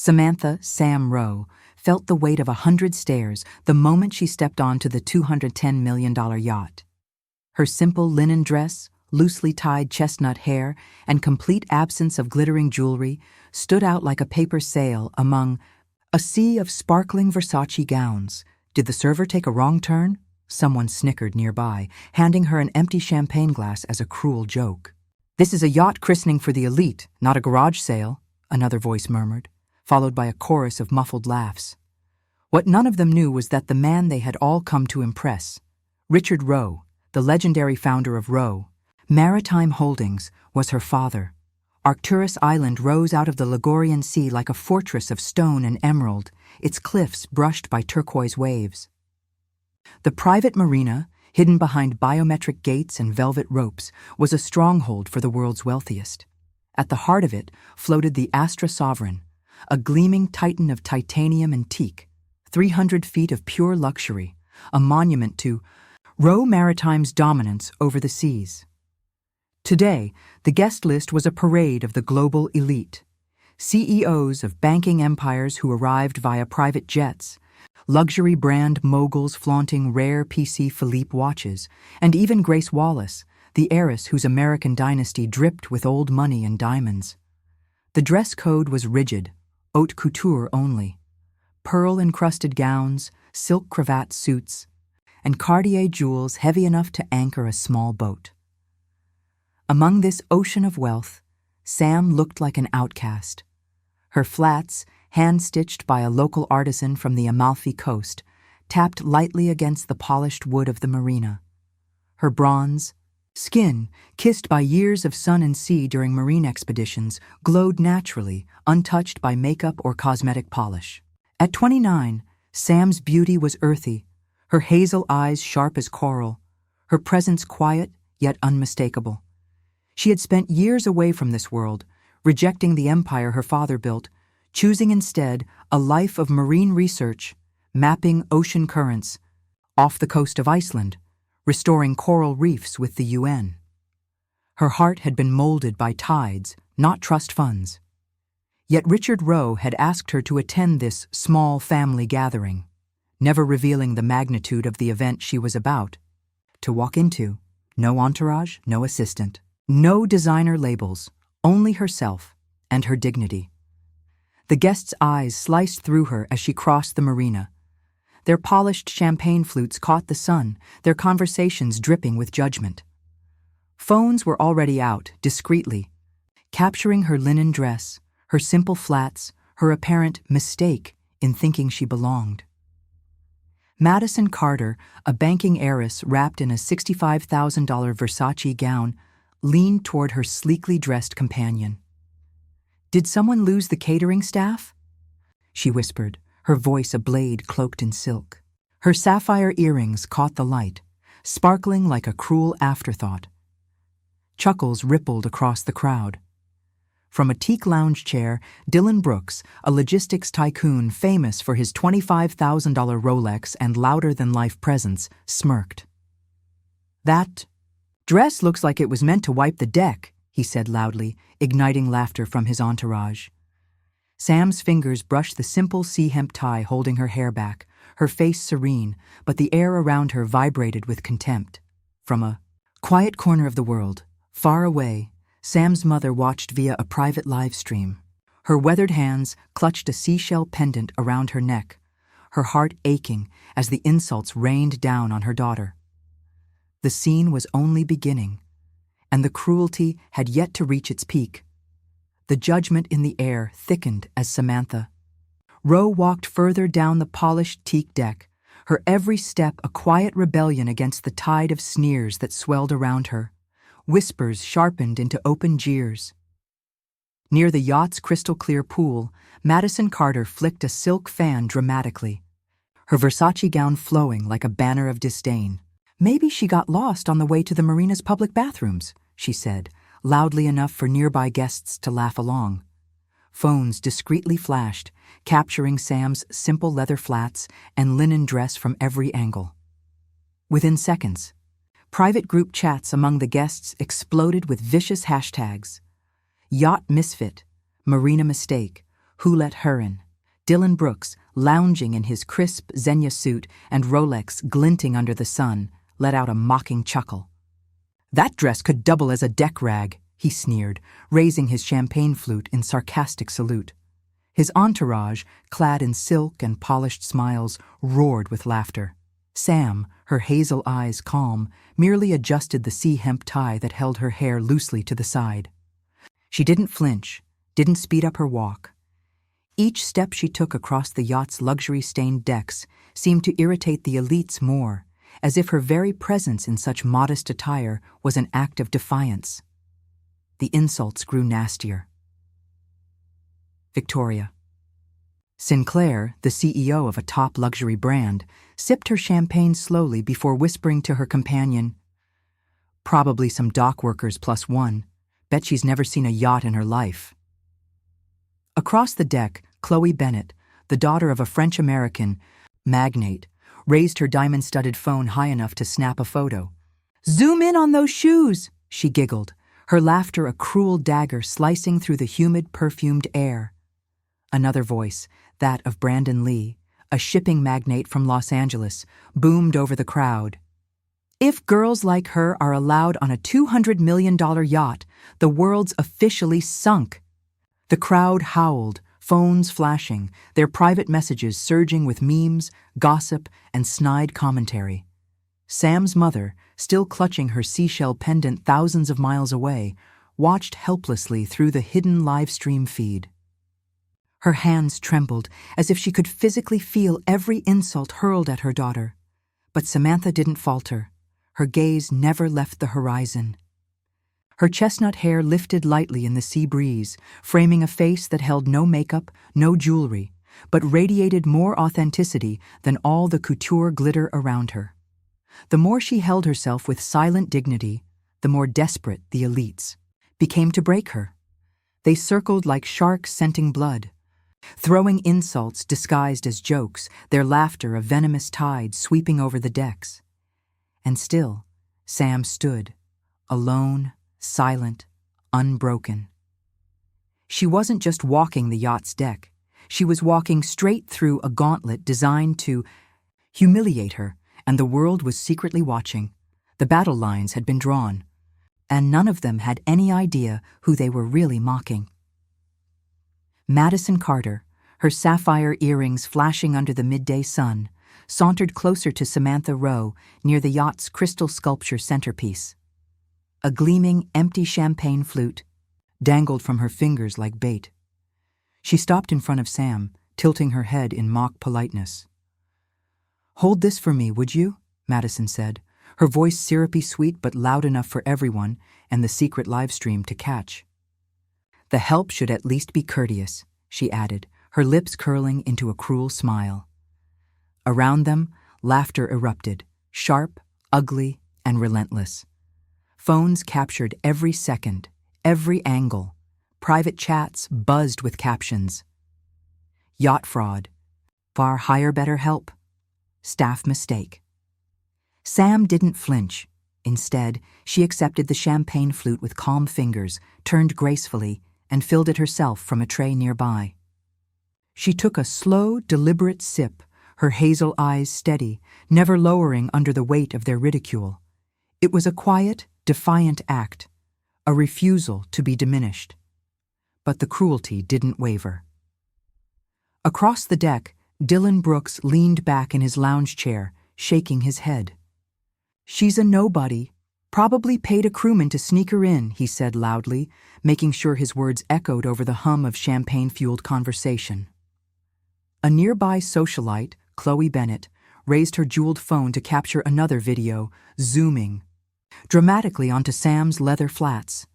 Samantha "Sam" Rowe felt the weight of 100 stairs the moment she stepped onto the $210 million yacht. Her simple linen dress, loosely tied chestnut hair, and complete absence of glittering jewelry stood out like a paper sail among a sea of sparkling Versace gowns. Did the server take a wrong turn? Someone snickered nearby, handing her an empty champagne glass as a cruel joke. "This is a yacht christening for the elite, not a garage sale," another voice murmured, followed by a chorus of muffled laughs. What none of them knew was that the man they had all come to impress, Richard Rowe, the legendary founder of Rowe Maritime Holdings, was her father. Arcturus Island rose out of the Ligurian Sea like a fortress of stone and emerald, its cliffs brushed by turquoise waves. The private marina, hidden behind biometric gates and velvet ropes, was a stronghold for the world's wealthiest. At the heart of it floated the Astra Sovereign, a gleaming titan of titanium and teak, 300 feet of pure luxury, a monument to Rowe Maritime's dominance over the seas. Today, the guest list was a parade of the global elite. CEOs of banking empires who arrived via private jets, luxury brand moguls flaunting rare PC Philippe watches, and even Grace Wallace, the heiress whose American dynasty dripped with old money and diamonds. The dress code was rigid, haute couture only. Pearl-encrusted gowns, silk cravat suits, and Cartier jewels heavy enough to anchor a small boat. Among this ocean of wealth, Sam looked like an outcast. Her flats, hand-stitched by a local artisan from the Amalfi Coast, tapped lightly against the polished wood of the marina. Her bronze skin, kissed by years of sun and sea during marine expeditions, glowed naturally, untouched by makeup or cosmetic polish. At 29, Sam's beauty was earthy, her hazel eyes sharp as coral, her presence quiet yet unmistakable. She had spent years away from this world, rejecting the empire her father built, choosing instead a life of marine research, mapping ocean currents, off the coast of Iceland, restoring coral reefs with the UN. Her heart had been molded by tides, not trust funds. Yet Richard Rowe had asked her to attend this small family gathering, never revealing the magnitude of the event she was about to walk into. No entourage, no assistant. No designer labels, only herself and her dignity. The guests' eyes sliced through her as she crossed the marina. Their polished champagne flutes caught the sun, their conversations dripping with judgment. Phones were already out, discreetly, capturing her linen dress, her simple flats, her apparent mistake in thinking she belonged. Madison Carter, a banking heiress wrapped in a $65,000 Versace gown, leaned toward her sleekly dressed companion. "Did someone lose the catering staff?" she whispered, her voice a blade cloaked in silk. Her sapphire earrings caught the light, sparkling like a cruel afterthought. Chuckles rippled across the crowd. From a teak lounge chair, Dylan Brooks, a logistics tycoon famous for his $25,000 Rolex and louder-than-life presence, smirked. "That dress looks like it was meant to wipe the deck," he said loudly, igniting laughter from his entourage. Sam's fingers brushed the simple sea-hemp tie holding her hair back, her face serene, but the air around her vibrated with contempt. From a quiet corner of the world, far away, Sam's mother watched via a private live stream. Her weathered hands clutched a seashell pendant around her neck, her heart aching as the insults rained down on her daughter. The scene was only beginning, and the cruelty had yet to reach its peak. The judgment in the air thickened as Samantha Rowe walked further down the polished teak deck, her every step a quiet rebellion against the tide of sneers that swelled around her, whispers sharpened into open jeers. Near the yacht's crystal-clear pool, Madison Carter flicked a silk fan dramatically, her Versace gown flowing like a banner of disdain. "Maybe she got lost on the way to the marina's public bathrooms," she said, loudly enough for nearby guests to laugh along. Phones discreetly flashed, capturing Sam's simple leather flats and linen dress from every angle. Within seconds, private group chats among the guests exploded with vicious hashtags. Yacht misfit, marina mistake, Who let her in? Dylan Brooks, lounging in his crisp Xenia suit and Rolex glinting under the sun, let out a mocking chuckle. "That dress could double as a deck rag," he sneered, raising his champagne flute in sarcastic salute. His entourage, clad in silk and polished smiles, roared with laughter. Sam, her hazel eyes calm, merely adjusted the sea hemp tie that held her hair loosely to the side. She didn't flinch, didn't speed up her walk. Each step she took across the yacht's luxury-stained decks seemed to irritate the elites more, as if her very presence in such modest attire was an act of defiance. The insults grew nastier. Victoria. Sinclair, the CEO of a top luxury brand, sipped her champagne slowly before whispering to her companion, "Probably some dock workers plus one. Bet she's never seen a yacht in her life." Across the deck, Chloe Bennett, the daughter of a French-American magnate, raised her diamond-studded phone high enough to snap a photo. "Zoom in on those shoes," she giggled, her laughter a cruel dagger slicing through the humid, perfumed air. Another voice, that of Brandon Lee, a shipping magnate from Los Angeles, boomed over the crowd. "If girls like her are allowed on a $200 million yacht, the world's officially sunk." The crowd howled, phones flashing, their private messages surging with memes, gossip, and snide commentary. Sam's mother, still clutching her seashell pendant thousands of miles away, watched helplessly through the hidden live-stream feed. Her hands trembled as if she could physically feel every insult hurled at her daughter. But Samantha didn't falter. Her gaze never left the horizon. Her chestnut hair lifted lightly in the sea breeze, framing a face that held no makeup, no jewelry, but radiated more authenticity than all the couture glitter around her. The more she held herself with silent dignity, the more desperate the elites became to break her. They circled like sharks scenting blood, throwing insults disguised as jokes, their laughter a venomous tide sweeping over the decks. And still, Sam stood, alone, silent, unbroken. She wasn't just walking the yacht's deck. She was walking straight through a gauntlet designed to humiliate her, and the world was secretly watching. The battle lines had been drawn, and none of them had any idea who they were really mocking. Madison Carter, her sapphire earrings flashing under the midday sun, sauntered closer to Samantha Rowe near the yacht's crystal sculpture centerpiece. A gleaming, empty champagne flute dangled from her fingers like bait. She stopped in front of Sam, tilting her head in mock politeness. "Hold this for me, would you?" Madison said, her voice syrupy sweet but loud enough for everyone and the secret live stream to catch. "The help should at least be courteous," she added, her lips curling into a cruel smile. Around them, laughter erupted, sharp, ugly, and relentless. Phones captured every second, every angle. Private chats buzzed with captions. Yacht fraud. Far higher, better help. Staff mistake. Sam didn't flinch. Instead, she accepted the champagne flute with calm fingers, turned gracefully, and filled it herself from a tray nearby. She took a slow, deliberate sip, her hazel eyes steady, never lowering under the weight of their ridicule. It was a quiet, defiant act, a refusal to be diminished. But the cruelty didn't waver. Across the deck, Dylan Brooks leaned back in his lounge chair, shaking his head. "She's a nobody. Probably paid a crewman to sneak her in," he said loudly, making sure his words echoed over the hum of champagne-fueled conversation. A nearby socialite, Chloe Bennett, raised her jeweled phone to capture another video, zooming dramatically onto Sam's leather flats.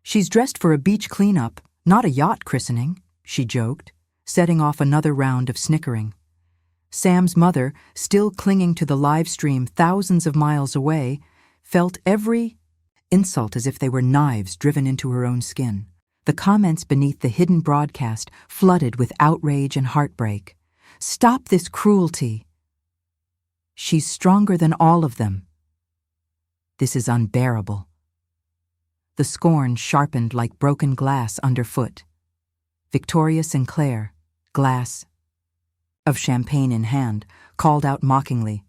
"She's dressed for a beach cleanup, not a yacht christening," she joked, setting off another round of snickering. Sam's mother, still clinging to the live stream thousands of miles away, felt every insult as if they were knives driven into her own skin. The comments beneath the hidden broadcast flooded with outrage and heartbreak. "Stop this cruelty. She's stronger than all of them. This is unbearable." The scorn sharpened like broken glass underfoot. Victoria Sinclair, glass of champagne in hand, called out mockingly.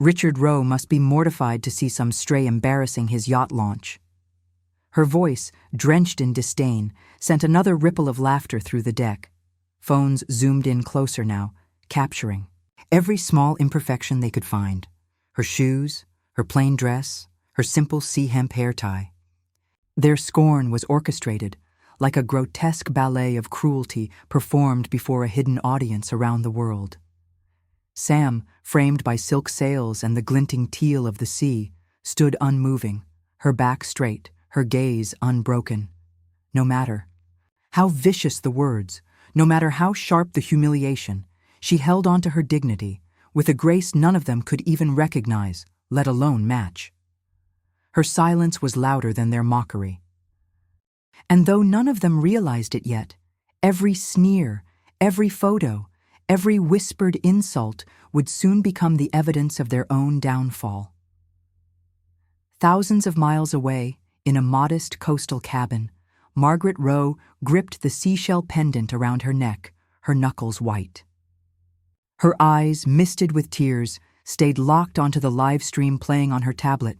Richard Rowe must be mortified to see some stray embarrassing his yacht launch. Her voice, drenched in disdain, sent another ripple of laughter through the deck. Phones zoomed in closer now, capturing every small imperfection they could find. Her shoes, her plain dress, her simple sea hemp hair tie. Their scorn was orchestrated, like a grotesque ballet of cruelty performed before a hidden audience around the world. Sam, framed by silk sails and the glinting teal of the sea, stood unmoving, her back straight, her gaze unbroken. No matter how vicious the words, no matter how sharp the humiliation, she held on to her dignity, with a grace none of them could even recognize, let alone match. Her silence was louder than their mockery. And though none of them realized it yet, every sneer, every photo, every whispered insult would soon become the evidence of their own downfall. Thousands of miles away, in a modest coastal cabin, Margaret Rowe gripped the seashell pendant around her neck, her knuckles white. Her eyes, misted with tears, stayed locked onto the live stream playing on her tablet,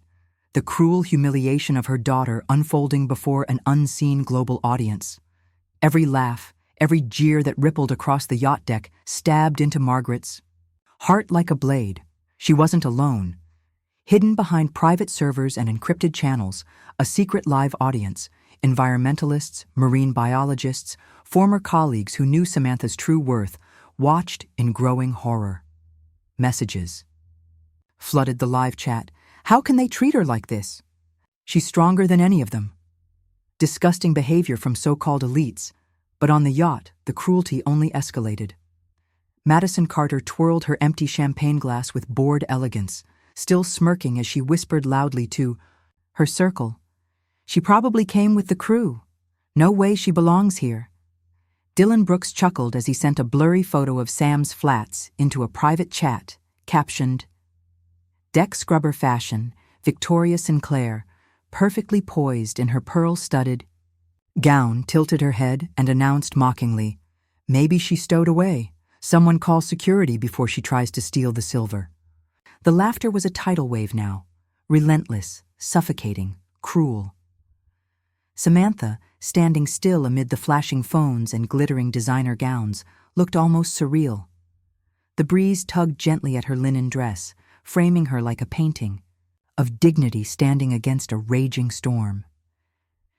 the cruel humiliation of her daughter unfolding before an unseen global audience. Every laugh, every jeer that rippled across the yacht deck stabbed into Margaret's heart like a blade. She wasn't alone. Hidden behind private servers and encrypted channels, a secret live audience, environmentalists, marine biologists, former colleagues who knew Samantha's true worth, watched in growing horror. Messages flooded the live chat. How can they treat her like this? She's stronger than any of them. Disgusting behavior from so-called elites, but on the yacht, the cruelty only escalated. Madison Carter twirled her empty champagne glass with bored elegance, still smirking as she whispered loudly to her circle. She probably came with the crew. No way she belongs here. Dylan Brooks chuckled as he sent a blurry photo of Sam's flats into a private chat, captioned, "Deck scrubber fashion, Victoria Sinclair, perfectly poised in her pearl-studded gown, tilted her head and announced mockingly, 'Maybe she stowed away. Someone call security before she tries to steal the silver.'" The laughter was a tidal wave now, relentless, suffocating, cruel. Samantha, standing still amid the flashing phones and glittering designer gowns, looked almost surreal. The breeze tugged gently at her linen dress, framing her like a painting, of dignity standing against a raging storm.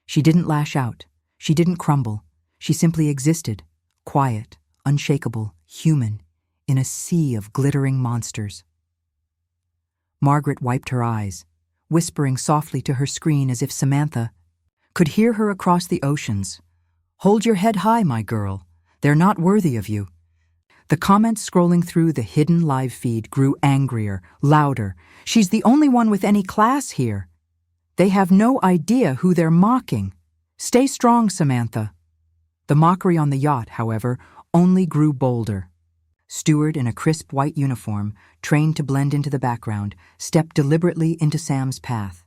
She didn't lash out, she didn't crumble, she simply existed, quiet, unshakable, human, in a sea of glittering monsters. Margaret wiped her eyes, whispering softly to her screen as if Samantha could hear her across the oceans. "Hold your head high, my girl. They're not worthy of you." The comments scrolling through the hidden live feed grew angrier, louder. "She's the only one with any class here. They have no idea who they're mocking. Stay strong, Samantha." The mockery on the yacht, however, only grew bolder. Steward in a crisp white uniform, trained to blend into the background, stepped deliberately into Sam's path.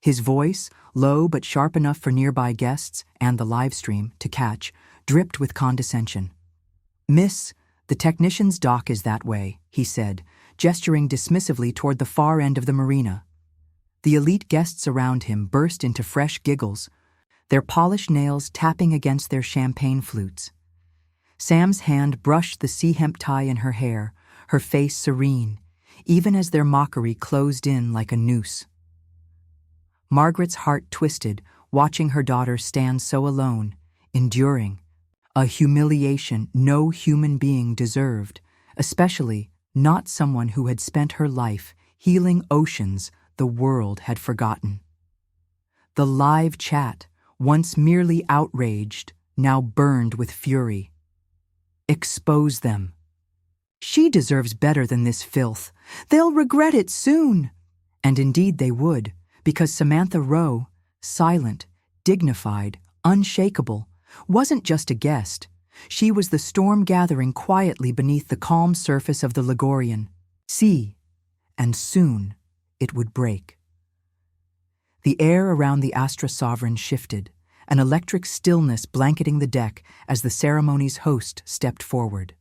His voice, low but sharp enough for nearby guests and the live stream to catch, dripped with condescension. "Miss, the technician's dock is that way," he said, gesturing dismissively toward the far end of the marina. The elite guests around him burst into fresh giggles, their polished nails tapping against their champagne flutes. Sam's hand brushed the sea hemp tie in her hair, her face serene, even as their mockery closed in like a noose. Margaret's heart twisted, watching her daughter stand so alone, enduring a humiliation no human being deserved, especially not someone who had spent her life healing oceans the world had forgotten. The live chat, once merely outraged, now burned with fury. Expose them. She deserves better than this filth. They'll regret it soon. And indeed they would, because Samantha Rowe, silent, dignified, unshakable, wasn't just a guest. She was the storm gathering quietly beneath the calm surface of the Ligurian Sea, and soon it would break. The air around the Astra Sovereign shifted, an electric stillness blanketing the deck as the ceremony's host stepped forward.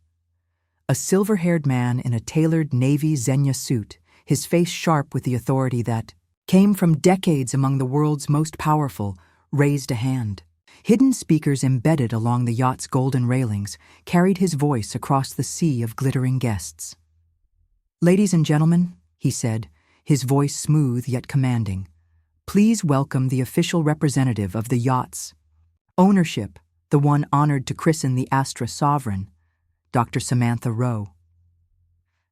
A silver-haired man in a tailored navy Xenia suit, his face sharp with the authority that came from decades among the world's most powerful, raised a hand. Hidden speakers embedded along the yacht's golden railings carried his voice across the sea of glittering guests. "Ladies and gentlemen," he said, his voice smooth yet commanding, "please welcome the official representative of the yacht's ownership, the one honored to christen the Astra Sovereign, Dr. Samantha Rowe."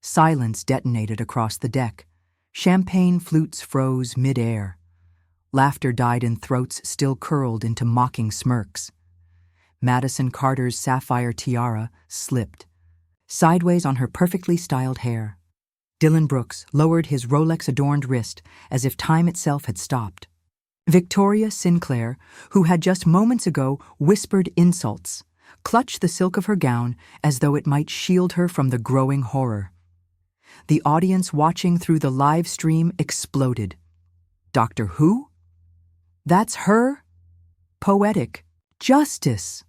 Silence detonated across the deck. Champagne flutes froze mid-air. Laughter died in throats still curled into mocking smirks. Madison Carter's sapphire tiara slipped sideways on her perfectly styled hair. Dylan Brooks lowered his Rolex-adorned wrist as if time itself had stopped. Victoria Sinclair, who had just moments ago whispered insults, clutched the silk of her gown as though it might shield her from the growing horror. The audience watching through the live stream exploded. Doctor Who? That's her? Poetic justice.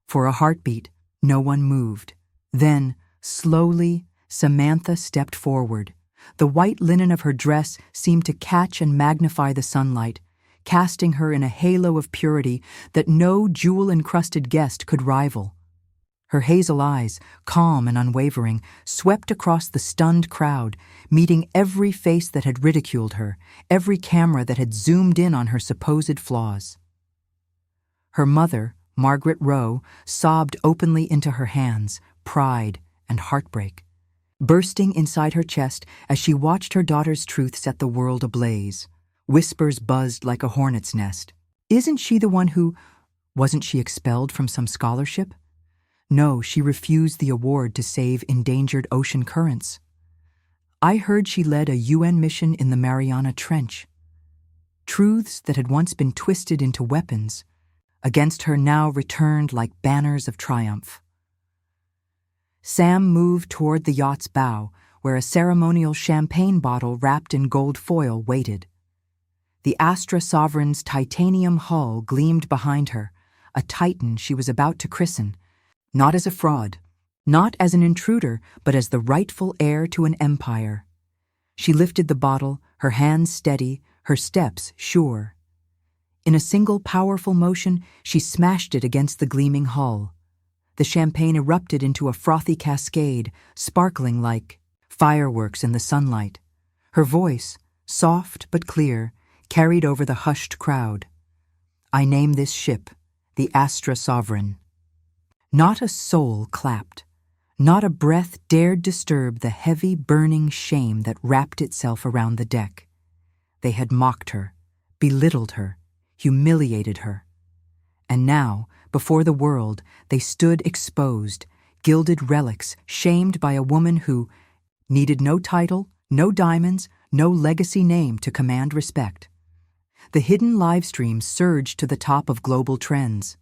For a heartbeat, no one moved. Then, slowly, Samantha stepped forward. The white linen of her dress seemed to catch and magnify the sunlight, casting her in a halo of purity that no jewel-encrusted guest could rival. Her hazel eyes, calm and unwavering, swept across the stunned crowd, meeting every face that had ridiculed her, every camera that had zoomed in on her supposed flaws. Her mother, Margaret Rowe, sobbed openly into her hands, pride and heartbreak, bursting inside her chest as she watched her daughter's truth set the world ablaze. Whispers buzzed like a hornet's nest. Isn't she the one who... Wasn't she expelled from some scholarship? No, she refused the award to save endangered ocean currents. I heard she led a UN mission in the Mariana Trench. Truths that had once been twisted into weapons against her now returned like banners of triumph. Sam moved toward the yacht's bow, where a ceremonial champagne bottle wrapped in gold foil waited. The Astra Sovereign's titanium hull gleamed behind her, a titan she was about to christen, not as a fraud, not as an intruder, but as the rightful heir to an empire. She lifted the bottle, her hands steady, her steps sure. In a single powerful motion, she smashed it against the gleaming hull. The champagne erupted into a frothy cascade, sparkling like fireworks in the sunlight. Her voice, soft but clear, carried over the hushed crowd. I name this ship the Astra Sovereign. Not a soul clapped. Not a breath dared disturb the heavy, burning shame that wrapped itself around the deck. They had mocked her, belittled her, humiliated her. And now, before the world, they stood exposed, gilded relics, shamed by a woman who needed no title, no diamonds, no legacy name to command respect. The hidden live stream surged to the top of global trends.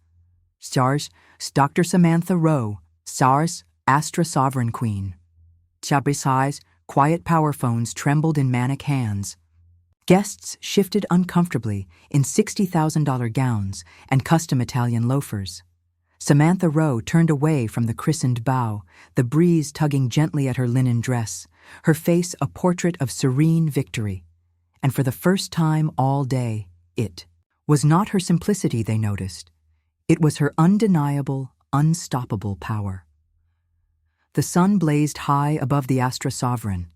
Stars, Dr. Samantha Rowe, Stars, Astra Sovereign Queen. Chabrisai's quiet power phones trembled in manic hands. Guests shifted uncomfortably in $60,000 gowns and custom Italian loafers. Samantha Rowe turned away from the christened bow, the breeze tugging gently at her linen dress, her face a portrait of serene victory. And for the first time all day, it was not her simplicity they noticed. It was her undeniable, unstoppable power. The sun blazed high above the Astra Sovereign,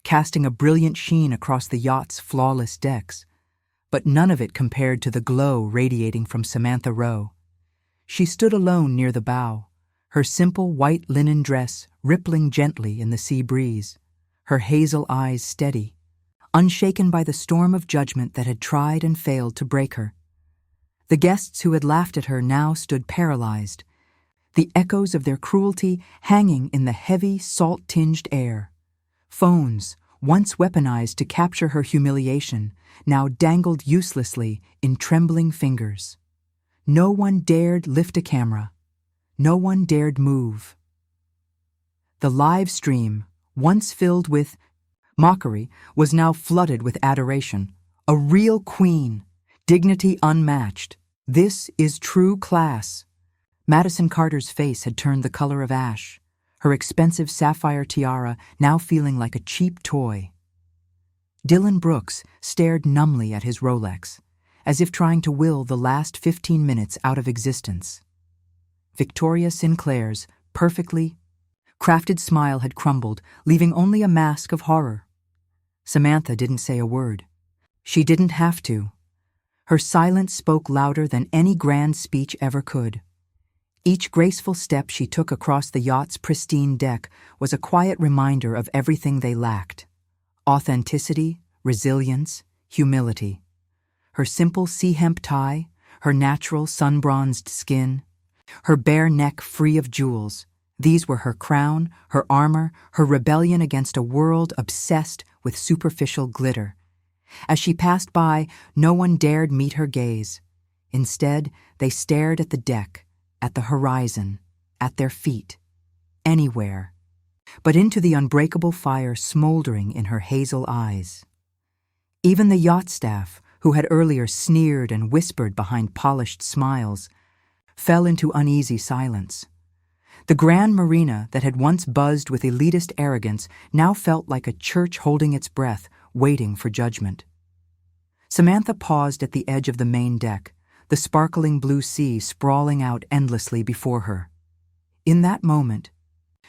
casting a brilliant sheen across the yacht's flawless decks, but none of it compared to the glow radiating from Samantha Rowe. She stood alone near the bow, her simple white linen dress rippling gently in the sea breeze, her hazel eyes steady, unshaken by the storm of judgment that had tried and failed to break her. The guests who had laughed at her now stood paralyzed, the echoes of their cruelty hanging in the heavy, salt-tinged air. Phones, once weaponized to capture her humiliation, now dangled uselessly in trembling fingers. No one dared lift a camera. No one dared move. The live stream, once filled with mockery, was now flooded with adoration. A real queen, dignity unmatched, This is true class. Madison Carter's face had turned the color of ash, her expensive sapphire tiara now feeling like a cheap toy. Dylan Brooks stared numbly at his Rolex, as if trying to will the last 15 minutes out of existence. Victoria Sinclair's perfectly crafted smile had crumbled, leaving only a mask of horror. Samantha didn't say a word. She didn't have to. Her silence spoke louder than any grand speech ever could. Each graceful step she took across the yacht's pristine deck was a quiet reminder of everything they lacked: authenticity, resilience, humility. Her simple sea hemp tie, her natural sun-bronzed skin, her bare neck free of jewels, these were her crown, her armor, her rebellion against a world obsessed with superficial glitter. As she passed by, no one dared meet her gaze. Instead, they stared at the deck, at the horizon, at their feet, anywhere, but into the unbreakable fire smoldering in her hazel eyes. Even the yacht staff, who had earlier sneered and whispered behind polished smiles, fell into uneasy silence. The grand marina that had once buzzed with elitist arrogance now felt like a church holding its breath, waiting for judgment. Samantha paused at the edge of the main deck, the sparkling blue sea sprawling out endlessly before her. In that moment,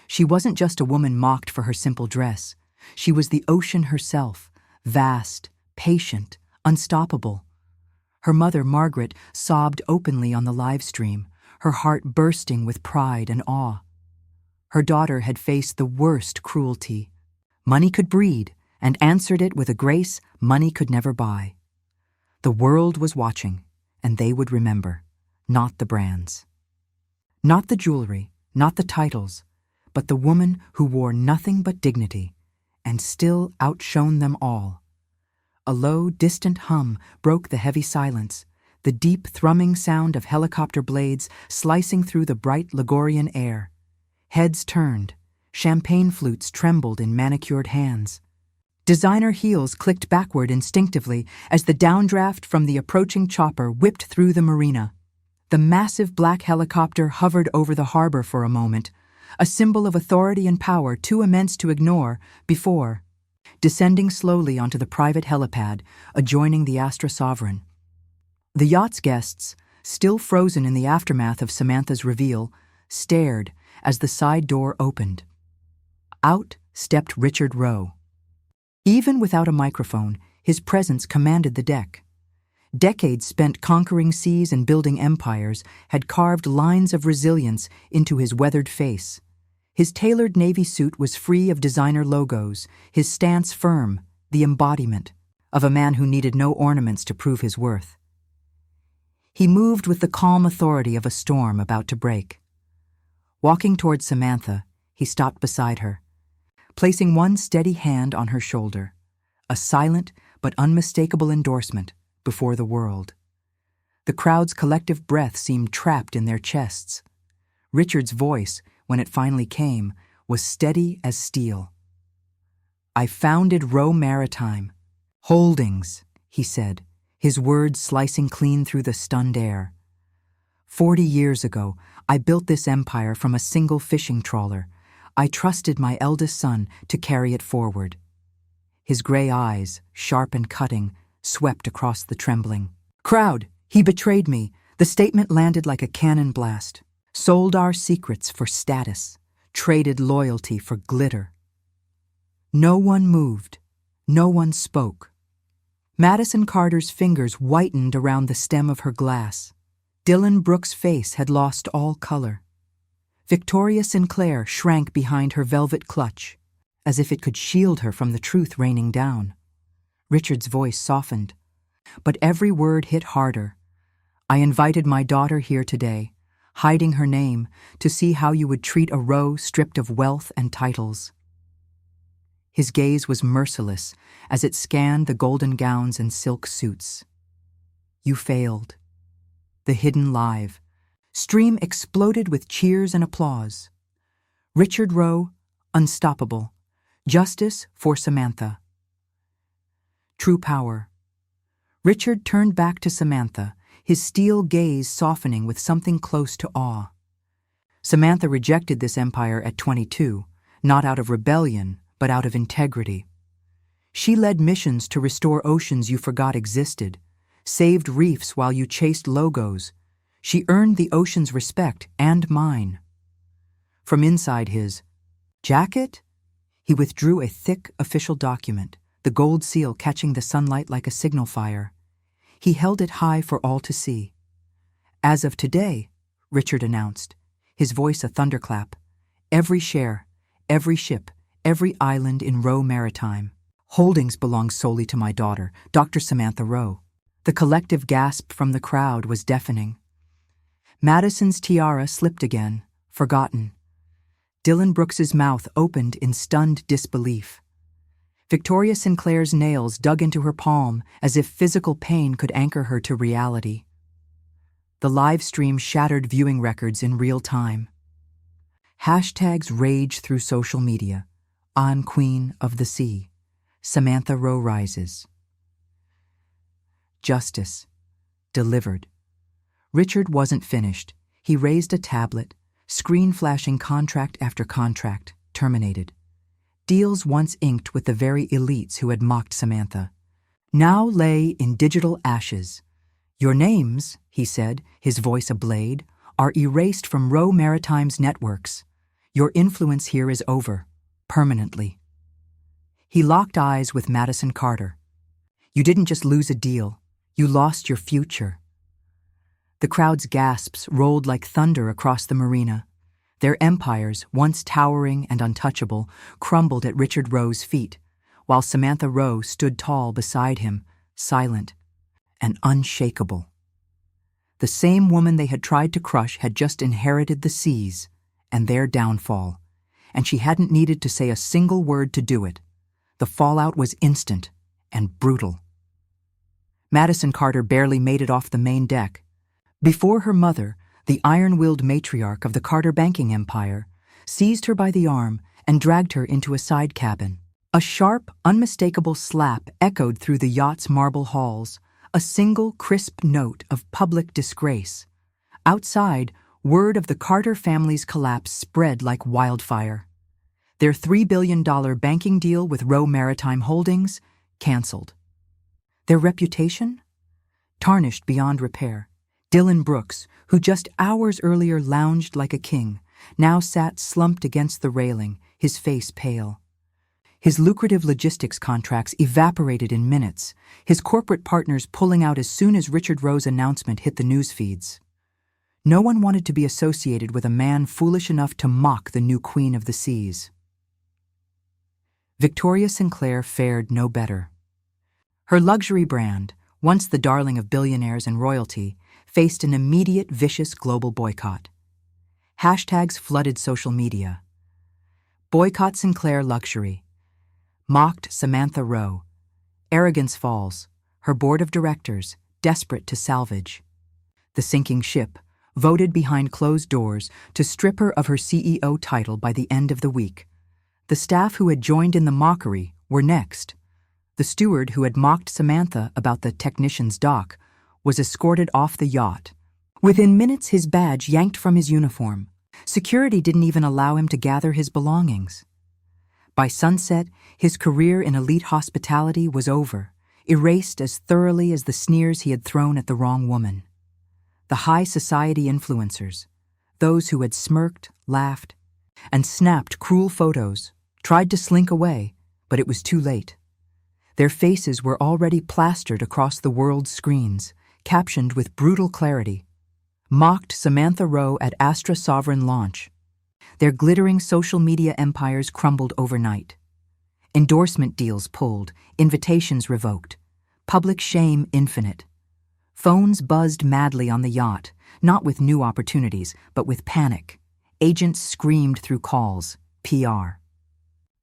she wasn't just a woman mocked for her simple dress. She was the ocean herself, vast, patient, unstoppable. Her mother, Margaret, sobbed openly on the live stream, her heart bursting with pride and awe. Her daughter had faced the worst cruelty. Money could breed, and answered it with a grace money could never buy. The world was watching, and they would remember, not the brands. Not the jewelry, not the titles, but the woman who wore nothing but dignity, and still outshone them all. A low, distant hum broke the heavy silence, the deep thrumming sound of helicopter blades slicing through the bright Ligurian air. Heads turned, champagne flutes trembled in manicured hands. Designer heels clicked backward instinctively as the downdraft from the approaching chopper whipped through the marina. The massive black helicopter hovered over the harbor for a moment, a symbol of authority and power too immense to ignore before descending slowly onto the private helipad adjoining the Astra Sovereign. The yacht's guests, still frozen in the aftermath of Samantha's reveal, stared as the side door opened. Out stepped Richard Rowe. Even without a microphone, his presence commanded the deck. Decades spent conquering seas and building empires had carved lines of resilience into his weathered face. His tailored navy suit was free of designer logos, his stance firm, the embodiment of a man who needed no ornaments to prove his worth. He moved with the calm authority of a storm about to break. Walking toward Samantha, he stopped beside her, placing one steady hand on her shoulder, a silent but unmistakable endorsement before the world. The crowd's collective breath seemed trapped in their chests. Richard's voice, when it finally came, was steady as steel. "I founded Rowe Maritime Holdings," he said, his words slicing clean through the stunned air. 40 years ago, I built this empire from a single fishing trawler. I trusted my eldest son to carry it forward. His gray eyes, sharp and cutting, swept across the trembling crowd. He betrayed me. The statement landed like a cannon blast. Sold our secrets for status, traded loyalty for glitter. No one moved. No one spoke. Madison Carter's fingers whitened around the stem of her glass. Dylan Brooks' face had lost all color. Victoria Sinclair shrank behind her velvet clutch, as if it could shield her from the truth raining down. Richard's voice softened, but every word hit harder. "I invited my daughter here today, hiding her name, to see how you would treat a Rowe stripped of wealth and titles." His gaze was merciless as it scanned the golden gowns and silk suits. "You failed." The hidden live stream exploded with cheers and applause. Richard Rowe, unstoppable. Justice for Samantha. True power. Richard turned back to Samantha, his steel gaze softening with something close to awe. Samantha rejected this empire at 22, not out of rebellion, but out of integrity. She led missions to restore oceans you forgot existed, saved reefs while you chased logos. She earned the ocean's respect and mine. From inside his jacket, he withdrew a thick official document, the gold seal catching the sunlight like a signal fire. He held it high for all to see. As of today, Richard announced, his voice a thunderclap, every share, every ship, every island in Rowe Maritime. Holdings belong solely to my daughter, Dr. Samantha Rowe. The collective gasp from the crowd was deafening. Madison's tiara slipped again, forgotten. Dylan Brooks's mouth opened in stunned disbelief. Victoria Sinclair's nails dug into her palm as if physical pain could anchor her to reality. The live stream shattered viewing records in real time. Hashtags raged through social media. I'm Queen of the Sea. Samantha Rowe rises. Justice. Delivered. Richard wasn't finished. He raised a tablet, screen flashing contract after contract, terminated. Deals once inked with the very elites who had mocked Samantha now lay in digital ashes. Your names, he said, his voice ablade, are erased from Rowe Maritime's networks. Your influence here is over, permanently. He locked eyes with Madison Carter. You didn't just lose a deal, you lost your future. The crowd's gasps rolled like thunder across the marina. Their empires, once towering and untouchable, crumbled at Richard Rowe's feet, while Samantha Rowe stood tall beside him, silent and unshakable. The same woman they had tried to crush had just inherited the seas and their downfall, and she hadn't needed to say a single word to do it. The fallout was instant and brutal. Madison Carter barely made it off the main deck. Before her mother, the iron-willed matriarch of the Carter banking empire, seized her by the arm and dragged her into a side cabin. A sharp, unmistakable slap echoed through the yacht's marble halls, a single crisp note of public disgrace. Outside, word of the Carter family's collapse spread like wildfire. Their $3 billion banking deal with Rowe Maritime Holdings canceled. Their reputation? Tarnished beyond repair. Dylan Brooks, who just hours earlier lounged like a king, now sat slumped against the railing, his face pale. His lucrative logistics contracts evaporated in minutes, his corporate partners pulling out as soon as Richard Rowe's announcement hit the news feeds. No one wanted to be associated with a man foolish enough to mock the new Queen of the Seas. Victoria Sinclair fared no better. Her luxury brand, once the darling of billionaires and royalty, faced an immediate vicious global boycott. Hashtags flooded social media. Boycott Sinclair Luxury. Mocked Samantha Rowe. Arrogance falls, her board of directors, desperate to salvage. The sinking ship, voted behind closed doors to strip her of her CEO title by the end of the week. The staff who had joined in the mockery were next. The steward who had mocked Samantha about the technician's dock was escorted off the yacht. Within minutes, his badge yanked from his uniform. Security didn't even allow him to gather his belongings. By sunset, his career in elite hospitality was over, erased as thoroughly as the sneers he had thrown at the wrong woman. The high society influencers, those who had smirked, laughed, and snapped cruel photos, tried to slink away, but it was too late. Their faces were already plastered across the world's screens, captioned with brutal clarity. Mocked Samantha Rowe at Astra Sovereign launch. Their glittering social media empires crumbled overnight. Endorsement deals pulled, invitations revoked. Public shame infinite. Phones buzzed madly on the yacht, not with new opportunities, but with panic. Agents screamed through calls, PR.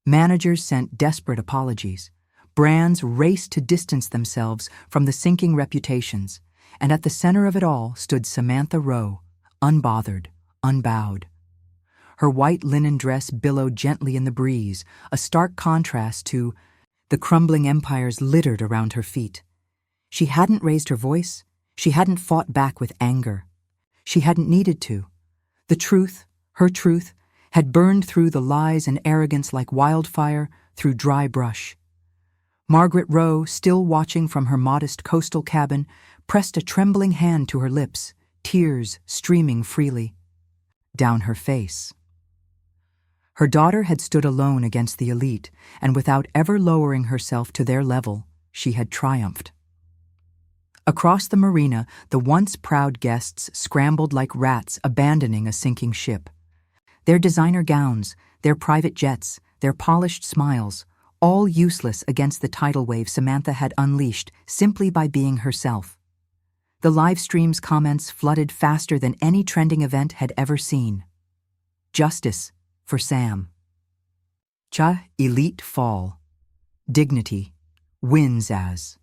Managers sent desperate apologies. Brands raced to distance themselves from the sinking reputations, and at the center of it all stood Samantha Rowe, unbothered, unbowed. Her white linen dress billowed gently in the breeze, a stark contrast to the crumbling empires littered around her feet. She hadn't raised her voice, She hadn't fought back with anger. She hadn't needed to. The truth, her truth, had burned through the lies and arrogance like wildfire through dry brush. Margaret Rowe, still watching from her modest coastal cabin, pressed a trembling hand to her lips, tears streaming freely down her face. Her daughter had stood alone against the elite, and without ever lowering herself to their level, she had triumphed. Across the marina, the once proud guests scrambled like rats abandoning a sinking ship. Their designer gowns, their private jets, their polished smiles, all useless against the tidal wave Samantha had unleashed simply by being herself. The live stream's comments flooded faster than any trending event had ever seen. Justice for Sam. Elite fall. Dignity wins as.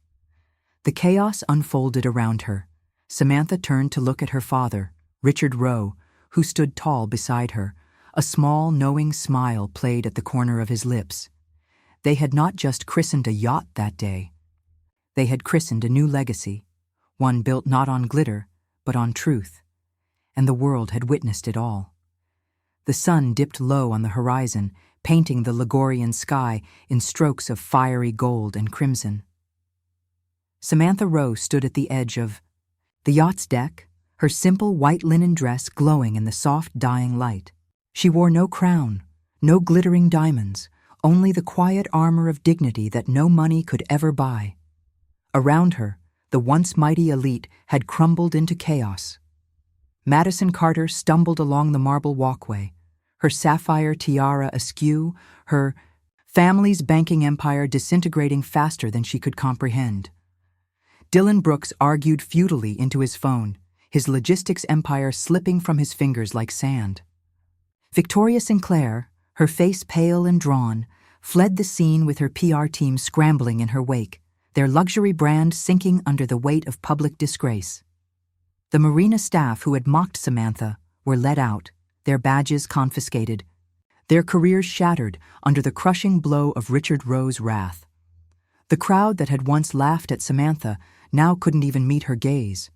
The chaos unfolded around her. Samantha turned to look at her father, Richard Rowe, who stood tall beside her. A small, knowing smile played at the corner of his lips. They had not just christened a yacht that day. They had christened a new legacy, one built not on glitter, but on truth. And the world had witnessed it all. The sun dipped low on the horizon, painting the Ligurian sky in strokes of fiery gold and crimson. Samantha Rowe stood at the edge of the yacht's deck, her simple white linen dress glowing in the soft dying light. She wore no crown, no glittering diamonds, only the quiet armor of dignity that no money could ever buy. Around her, the once mighty elite had crumbled into chaos. Madison Carter stumbled along the marble walkway, her sapphire tiara askew, her family's banking empire disintegrating faster than she could comprehend. Dylan Brooks argued futilely into his phone, his logistics empire slipping from his fingers like sand. Victoria Sinclair, her face pale and drawn, fled the scene with her PR team scrambling in her wake, their luxury brand sinking under the weight of public disgrace. The marina staff who had mocked Samantha were let out, their badges confiscated, their careers shattered under the crushing blow of Richard Rowe's wrath. The crowd that had once laughed at Samantha now couldn't even meet her gaze.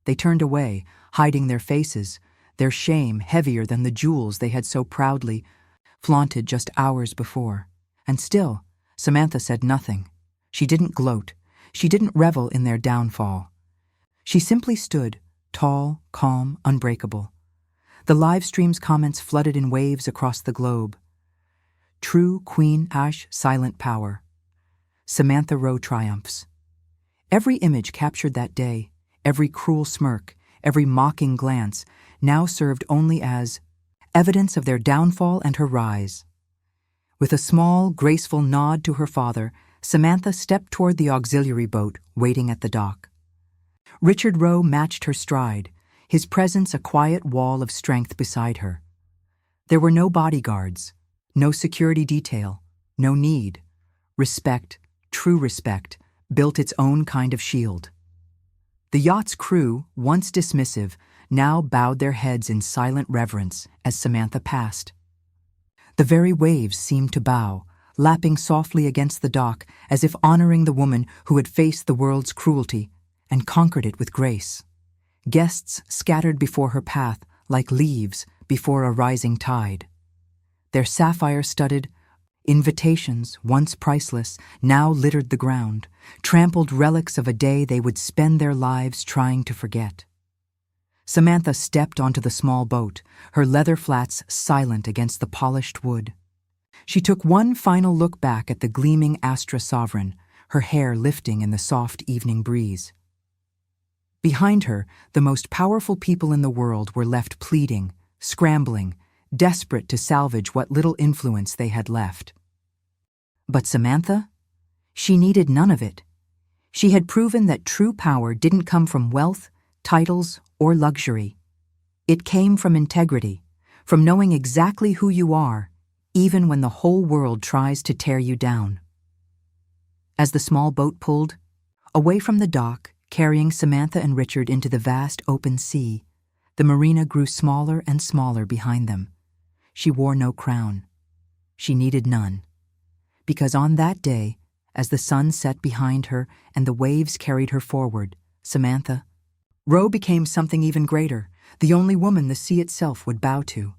They turned away, hiding their faces, their shame heavier than the jewels they had so proudly flaunted just hours before. And still, Samantha said nothing. She didn't gloat. She didn't revel in their downfall. She simply stood, tall, calm, unbreakable. The live stream's comments flooded in waves across the globe. True Queen Ash silent power. Samantha Rowe triumphs. Every image captured that day, every cruel smirk, every mocking glance, now served only as evidence of their downfall and her rise. With a small, graceful nod to her father, Samantha stepped toward the auxiliary boat waiting at the dock. Richard Rowe matched her stride, his presence a quiet wall of strength beside her. There were no bodyguards, no security detail, no need. Respect, true respect, built its own kind of shield. The yacht's crew, once dismissive, now bowed their heads in silent reverence as Samantha passed. The very waves seemed to bow, lapping softly against the dock as if honoring the woman who had faced the world's cruelty and conquered it with grace. Guests scattered before her path like leaves before a rising tide. Their sapphire-studded invitations, once priceless, now littered the ground, trampled relics of a day they would spend their lives trying to forget. Samantha stepped onto the small boat, her leather flats silent against the polished wood. She took one final look back at the gleaming Astra Sovereign, her hair lifting in the soft evening breeze. Behind her, the most powerful people in the world were left pleading, scrambling, desperate to salvage what little influence they had left. But Samantha? She needed none of it. She had proven that true power didn't come from wealth, titles, or luxury. It came from integrity, from knowing exactly who you are, even when the whole world tries to tear you down. As the small boat pulled away from the dock, carrying Samantha and Richard into the vast open sea, the marina grew smaller and smaller behind them. She wore no crown. She needed none. Because on that day, as the sun set behind her and the waves carried her forward, Samantha, Rowe became something even greater, the only woman the sea itself would bow to.